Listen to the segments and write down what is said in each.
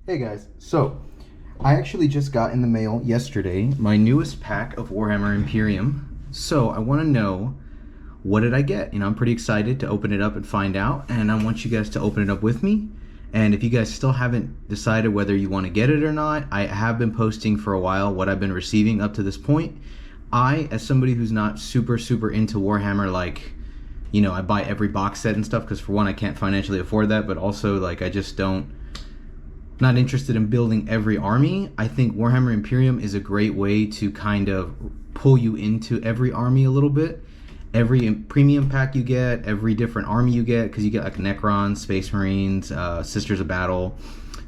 Hey guys, so I actually just got in the mail yesterday my newest pack of Warhammer Imperium. So I want to know, what did I get? I'm pretty excited to open it up and find out, and I want you guys to open it up with me. And if you guys still haven't decided whether you want to get it or not, I have been posting for a while what I've been receiving up to this point. As somebody who's not super into Warhammer, like, I buy every box set and stuff because for one, I can't financially afford that, but also like I just don't not interested in building every army. I think Warhammer Imperium is a great way to kind of pull you into every army a little bit. Every premium pack you get, every different army you get, because you get like Necrons, Space Marines, Sisters of Battle,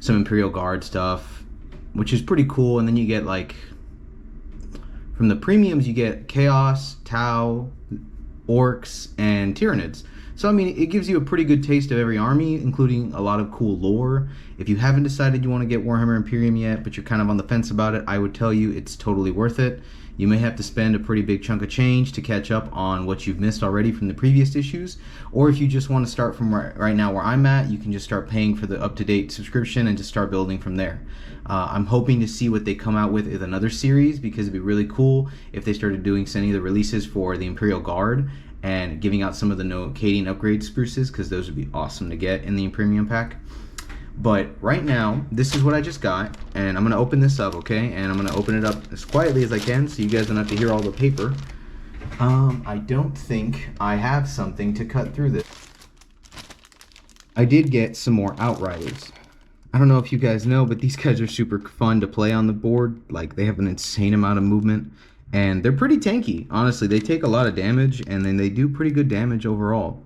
some Imperial Guard stuff, which is pretty cool. And then you get like, from the premiums, you get Chaos, Tau, Orcs, and Tyranids. So, I mean, it gives you a pretty good taste of every army, including a lot of cool lore. If you haven't decided you want to get Warhammer Imperium yet, but you're kind of on the fence about it, I would tell you it's totally worth it. You may have to spend a pretty big chunk of change to catch up on what you've missed already from the previous issues. Or if you just want to start from right now where I'm at, you can just start paying for the up-to-date subscription and just start building from there. I'm hoping to see what they come out with in another series, because it'd be really cool if they started sending the releases for the Imperial Guard and giving out some of the Cadian upgrade spruces, because those would be awesome to get in the Imperium pack. But right now, this is what I just got, and I'm going to open this up, okay? And I'm going to open it up as quietly as I can so you guys don't have to hear all the paper. I don't think I have something to cut through this. I did get some more Outriders. I don't know if you guys know, but these guys are super fun to play on the board. Like, they have an insane amount of movement. And they're pretty tanky, honestly. They take a lot of damage, and then they do pretty good damage overall.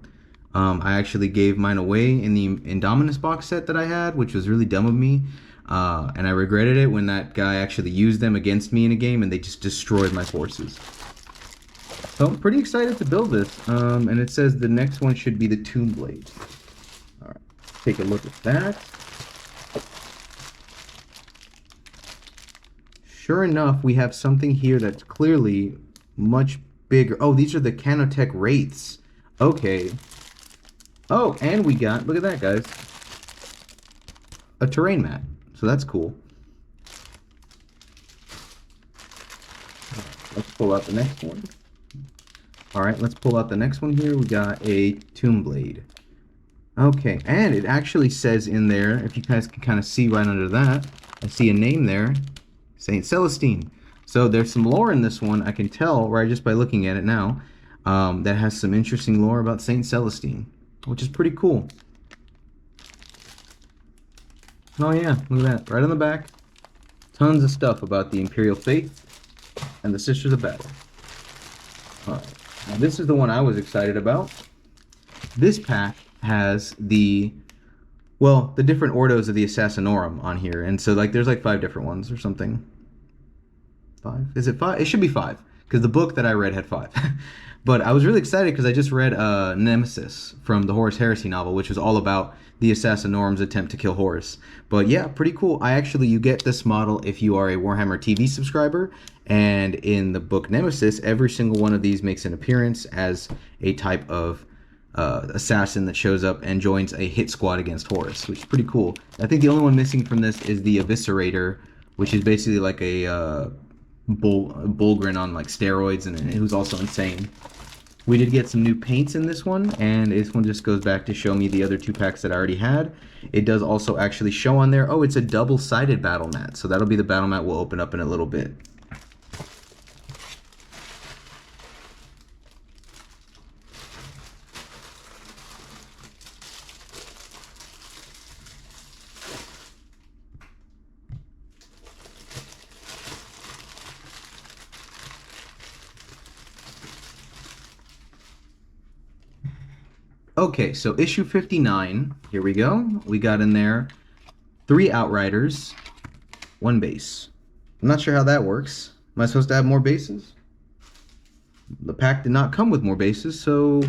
I actually gave mine away in the Indominus box set that I had, which was really dumb of me. And I regretted it when that guy actually used them against me in a game, and they just destroyed my forces. So I'm pretty excited to build this. And it says the next one should be the Tomb Blade. All right, take a look at that. Sure enough, we have something here that's clearly much bigger. Oh, these are the Canotech Wraiths. Okay. Oh, and we got, look at that, guys, a terrain mat. So that's cool. Let's pull out the next one. All right, let's pull out the next one here. We got a Tomb Blade. Okay, and it actually says in there, if you guys can kind of see right under that, I see a name there. Saint Celestine. So there's some lore in this one, I can tell right just by looking at it now, that has some interesting lore about Saint Celestine, which is pretty cool. Oh yeah, look at that, right on the back. Tons of stuff about the Imperial Faith and the Sisters of Battle. Alright, now this is the one I was excited about. This pack has the different Ordos of the Assassinorum on here, and so like there's like 5 different ones or something. 5? Is it 5? It should be 5, because the book that I read had 5. But I was really excited because I just read Nemesis from the Horus Heresy novel, which was all about the Assassinorum's attempt to kill Horus. But yeah, pretty cool. You get this model if you are a Warhammer TV subscriber, and in the book Nemesis, every single one of these makes an appearance as a type of assassin that shows up and joins a hit squad against Horus, which is pretty cool. I think the only one missing from this is the Eviscerator, which is basically like a Bulgrin on like steroids, and who's also insane. We did get some new paints in this one, and this one just goes back to show me the other 2 packs that I already had. It does also actually show on there, oh, it's a double-sided battle mat, so that'll be the battle mat we'll open up in a little bit. Okay, so issue 59, here we go. We got in there 3 Outriders, 1 base. I'm not sure how that works. Am I supposed to have more bases? The pack did not come with more bases, so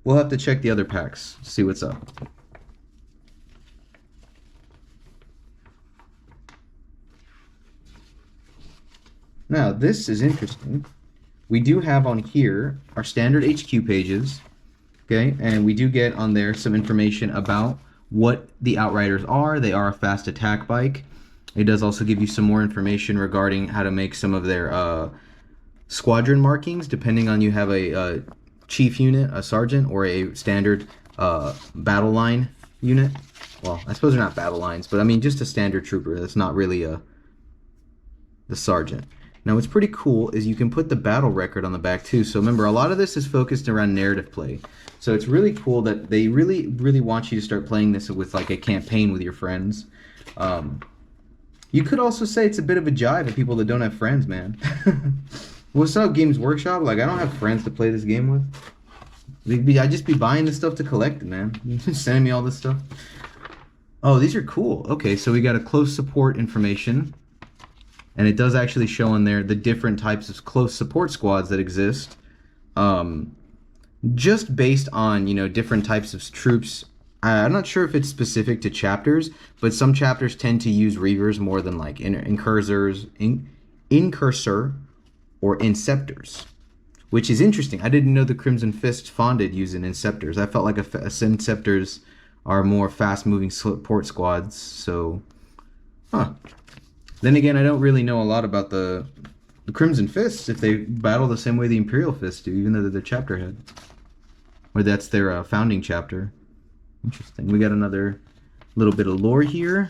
we'll have to check the other packs, see what's up. Now, this is interesting. We do have on here our standard HQ pages. Okay, and we do get on there some information about what the Outriders are. They are a fast attack bike. It does also give you some more information regarding how to make some of their squadron markings, depending on you have a chief unit, a sergeant, or a standard battle line unit. Well, I suppose they're not battle lines, but I mean just a standard trooper that's not really the sergeant. Now what's pretty cool is you can put the battle record on the back too. So remember, a lot of this is focused around narrative play. So it's really cool that they really want you to start playing this with like a campaign with your friends. You could also say it's a bit of a jive at people that don't have friends, man. What's up, Games Workshop? Like, I don't have friends to play this game with. I'd just be buying this stuff to collect it, man. Sending me all this stuff. Oh, these are cool. Okay, so we got a close support information. And it does actually show in there the different types of close support squads that exist. Just based on, you know, different types of troops. I'm not sure if it's specific to chapters, but some chapters tend to use Reavers more than like Incursor or Inceptors, which is interesting. I didn't know the Crimson Fist fonded using Inceptors. I felt like Inceptors are more fast-moving support squads, so... Huh. Then again, I don't really know a lot about the Crimson Fists, if they battle the same way the Imperial Fists do, even though they're the chapter head. Or that's their founding chapter. Interesting. We got another little bit of lore here.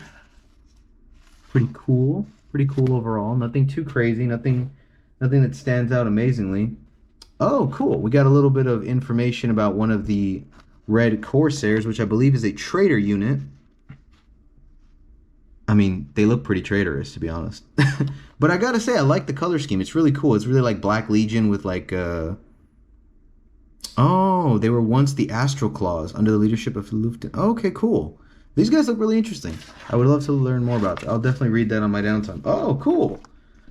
Pretty cool. Pretty cool overall. Nothing too crazy. Nothing that stands out amazingly. Oh, cool. We got a little bit of information about one of the Red Corsairs, which I believe is a traitor unit. I mean, they look pretty traitorous, to be honest. But I gotta say, I like the color scheme. It's really cool. It's really like Black Legion with like... Oh, they were once the Astral Claws under the leadership of Lufton. Okay, cool. These guys look really interesting. I would love to learn more about that. I'll definitely read that on my downtime. Oh, cool.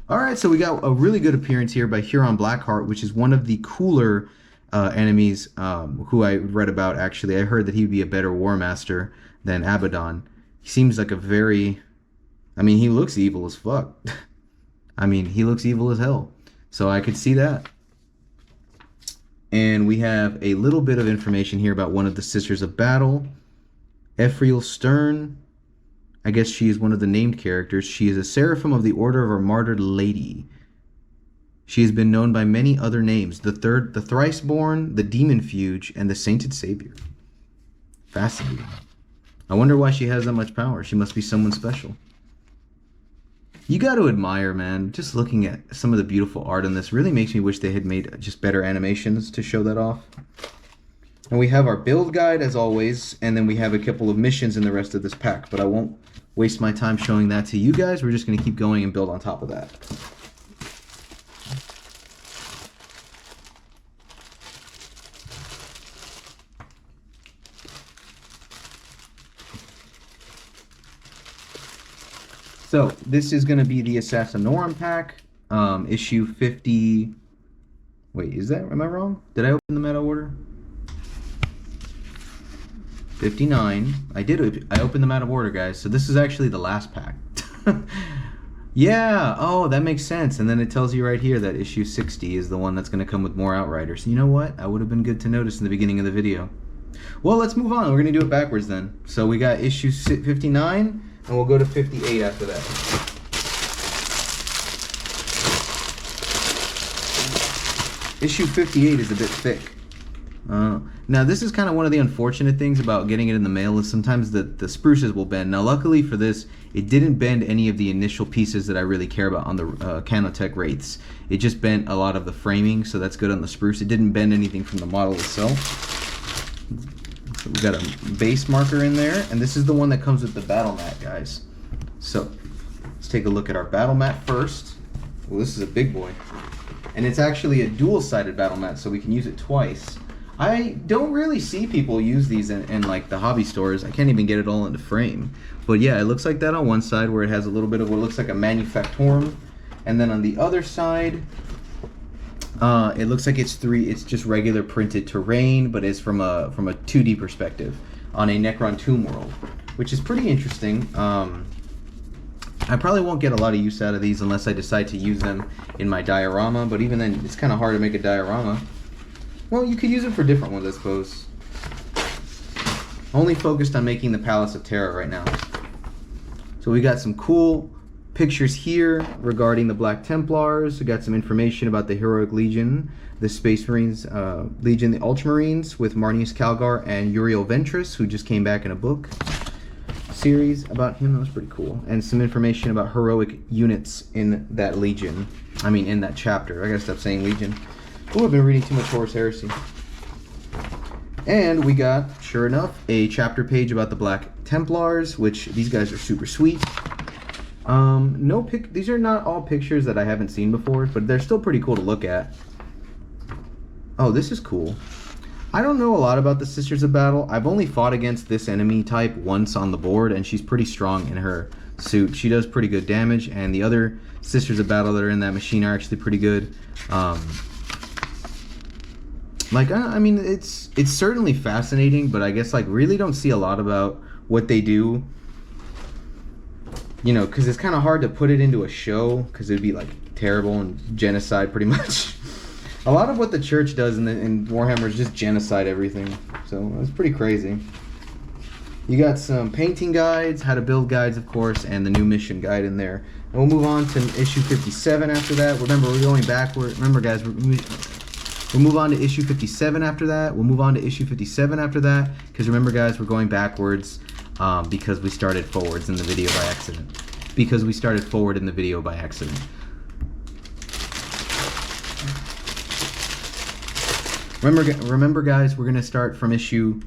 All right, so we got a really good appearance here by Huron Blackheart, which is one of the cooler enemies who I read about, actually. I heard that he would be a better War Master than Abaddon. He seems like a very... I mean, he looks evil as fuck. I mean, he looks evil as hell. So I could see that. And we have a little bit of information here about one of the Sisters of Battle. Ephriel Stern. I guess she is one of the named characters. She is a Seraphim of the Order of our Martyred Lady. She has been known by many other names. The Thriceborn, the Demon Fuge, and the Sainted Savior. Fascinating. I wonder why she has that much power. She must be someone special. You got to admire, man. Just looking at some of the beautiful art in this really makes me wish they had made just better animations to show that off. And we have our build guide, as always, and then we have a couple of missions in the rest of this pack, but I won't waste my time showing that to you guys. We're just going to keep going and build on top of that. So, this is going to be the Assassinorum pack, issue 50... Wait, is that... Am I wrong? Did I open the meta order? 59. I opened them out of order, guys. So this is actually the last pack. Yeah, oh, that makes sense. And then it tells you right here that issue 60 is the one that's going to come with more Outriders. You know what? That would have been good to notice in the beginning of the video. Well, let's move on. We're going to do it backwards then. So we got issue 59, and we'll go to 58 after that. Issue 58 is a bit thick. Now this is kind of one of the unfortunate things about getting it in the mail is sometimes the spruces will bend. Now luckily for this, it didn't bend any of the initial pieces that I really care about on the Canotech Wraiths. It just bent a lot of the framing, so that's good on the spruce. It didn't bend anything from the model itself. So we got a base marker in there, and this is the one that comes with the battle mat, guys. So let's take a look at our battle mat first. Well, this is a big boy. And it's actually a dual-sided battle mat, so we can use it twice. I don't really see people use these in like the hobby stores. I can't even get it all into frame. But yeah, it looks like that on one side where it has a little bit of what looks like a Manufactorum. And then on the other side, it looks like it's just regular printed terrain, but it's from a 2D perspective on a Necron Tomb World, which is pretty interesting. I probably won't get a lot of use out of these unless I decide to use them in my diorama, but even then, it's kind of hard to make a diorama. Well, you could use it for different ones, I suppose. only focused on making the Palace of Terror right now. So we got some cool pictures here regarding the Black Templars. We got some information about the Heroic Legion, the Space Marines Legion, the Ultramarines with Marnius Calgar and Uriel Ventress, who just came back in a book series about him. That was pretty cool. And some information about heroic units in that Legion. I mean, in that chapter. I gotta stop saying Legion. Oh, I've been reading too much Horus Heresy. And we got, sure enough, a chapter page about the Black Templars, which these guys are super sweet. These are not all pictures that I haven't seen before, but they're still pretty cool to look at. Oh, this is cool. I don't know a lot about the Sisters of Battle. I've only fought against this enemy type once on the board, and she's pretty strong in her suit. She does pretty good damage, and the other Sisters of Battle that are in that machine are actually pretty good. I mean, it's certainly fascinating, but I guess like really don't see a lot about what they do. You know, because it's kind of hard to put it into a show, because it would be like terrible and genocide pretty much. A lot of what the church does in Warhammer is just genocide everything. So it's pretty crazy. You got some painting guides, how to build guides, of course, and the new mission guide in there. And we'll move on to issue 57 after that. Remember, we're going backward. Remember, guys, we'll move on to issue 57 after that. We'll move on to issue 57 after that. Because remember, guys, we're going backwards because we started forwards in the video by accident. Remember, guys, we're going to start from issue...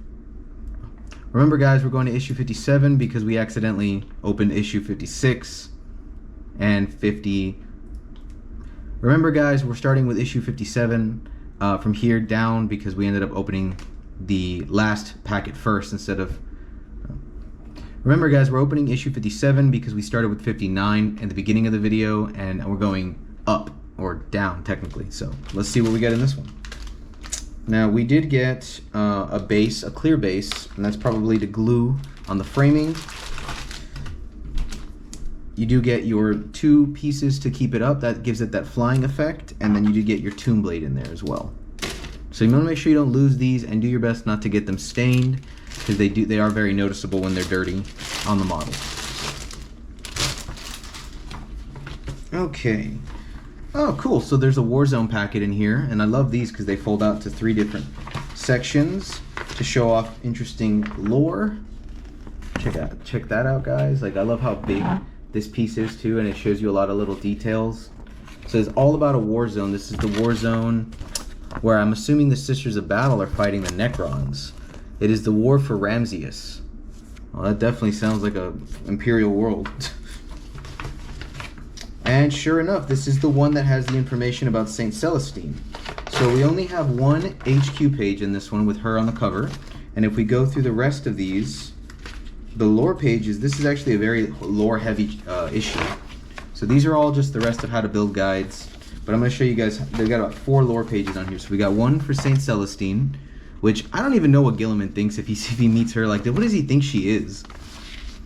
Remember, guys, we're going to issue 57 because we accidentally opened issue 56 and 50. Remember, guys, we're starting with issue 57 from here down because we ended up opening the last packet first instead of... Remember, guys, we're opening issue 57 because we started with 59 at the beginning of the video, and we're going up, or down, technically. So let's see what we get in this one. Now, we did get a base, a clear base, and that's probably to glue on the framing. You do get your 2 pieces to keep it up. That gives it that flying effect, and then you do get your tomb blade in there as well. So you want to make sure you don't lose these, and do your best not to get them stained, because they are very noticeable when they're dirty on the model. Okay. Oh, cool. So there's a Warzone packet in here, and I love these because they fold out to 3 different sections to show off interesting lore. Check that out, guys. Like, I love how big this piece is too, and it shows you a lot of little details. It says all about a war zone. This is the war zone where I'm assuming the Sisters of Battle are fighting the Necrons. It is the war for Ramses. Well, that definitely sounds like a Imperial world. And sure enough, this is the one that has the information about Saint Celestine. So we only have one HQ page in this one with her on the cover. And if we go through the rest of these, the lore pages, this is actually a very lore-heavy issue. So these are all just the rest of how to build guides. But I'm going to show you guys, they've got about 4 lore pages on here. So we got one for Saint Celestine, which I don't even know what Gilliman thinks if he meets her. Like, what does he think she is?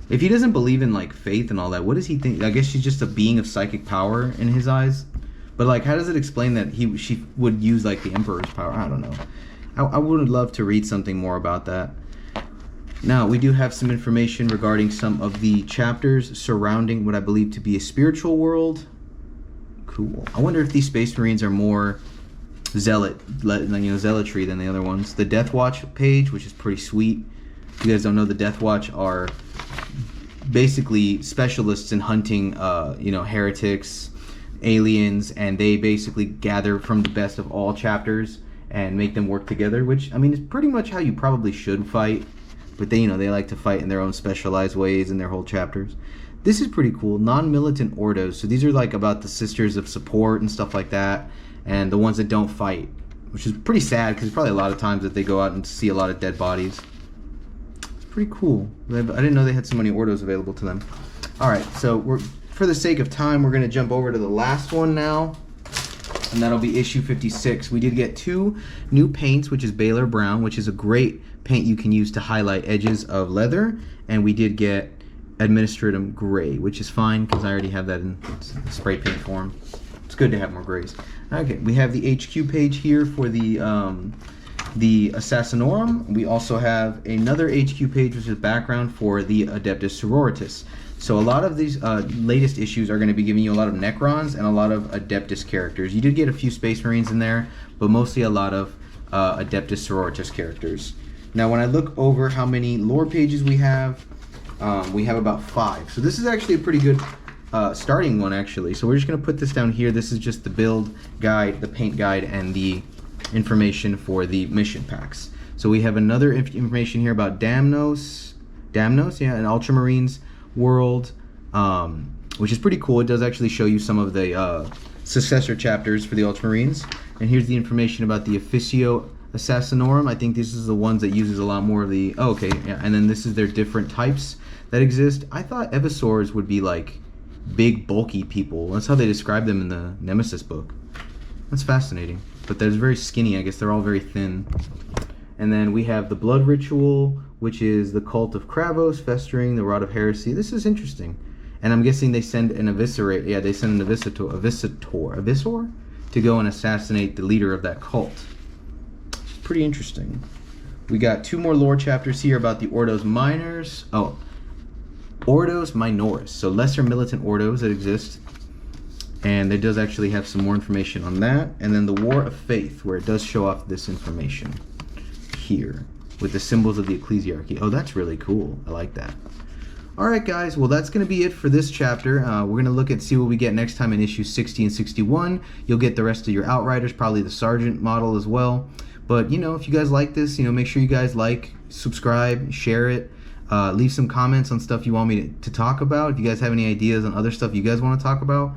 If he doesn't believe in, like, faith and all that, what does he think? I guess she's just a being of psychic power in his eyes. But, like, how does it explain that she would use, like, the Emperor's power? I don't know. I would love to read something more about that. Now, we do have some information regarding some of the chapters surrounding what I believe to be a spiritual world. Cool. I wonder if these Space Marines are more zealotry than the other ones. The Death Watch page, which is pretty sweet. If you guys don't know, the Death Watch are basically specialists in hunting, heretics, aliens, and they basically gather from the best of all chapters and make them work together, which, I mean, is pretty much how you probably should fight. But they like to fight in their own specialized ways in their whole chapters. This is pretty cool. Non-militant ordos. So these are like about the Sisters of Support and stuff like that, and the ones that don't fight, which is pretty sad because probably a lot of times that they go out and see a lot of dead bodies. It's pretty cool. I didn't know they had so many ordos available to them. All right, so for the sake of time, we're going to jump over to the last one now, and that'll be issue 56. We did get 2 new paints, which is Baylor Brown, which is a great paint you can use to highlight edges of leather, and we did get Administratum Gray, which is fine because I already have that in spray paint form. It's good to have more grays. Okay, we have the HQ page here for the the Assassinorum. We also have another HQ page, which is background for the Adeptus Sororitas. So a lot of these latest issues are going to be giving you a lot of Necrons and a lot of Adeptus characters. You did get a few Space Marines in there, but mostly a lot of Adeptus Sororitas characters. Now, when I look over how many lore pages we have about 5. So this is actually a pretty good starting one, actually. So we're just going to put this down here. This is just the build guide, the paint guide, and the information for the mission packs. So we have another information here about Damnos, yeah, an Ultramarines world, which is pretty cool. It does actually show you some of the successor chapters for the Ultramarines. And here's the information about the Officio Assassinorum. I think this is the ones that uses a lot more of the... Oh, okay, yeah. And then this is their different types that exist. I thought Evisaurs would be like big, bulky people. That's how they describe them in the Nemesis book. That's fascinating. But they're very skinny. I guess they're all very thin. And then we have the Blood Ritual, which is the Cult of Kravos, Festering, the Rod of Heresy. This is interesting. And I'm guessing they send an Eviscerate. Yeah, they send an Evisor to go and assassinate the leader of that cult. Pretty interesting. We got 2 more lore chapters here about the Ordos Minors. Oh, Ordos Minoris. So lesser militant Ordos that exist. And it does actually have some more information on that. And then the War of Faith, where it does show off this information here with the symbols of the ecclesiarchy. Oh, that's really cool. I like that. Alright guys, well that's going to be it for this chapter. We're going to look at see what we get next time in issues 60 and 61. You'll get the rest of your Outriders, probably the Sergeant model as well. But, you know, if you guys like this, you know, make sure you guys like, subscribe, share it. Leave some comments on stuff you want me to talk about. If you guys have any ideas on other stuff you guys want to talk about.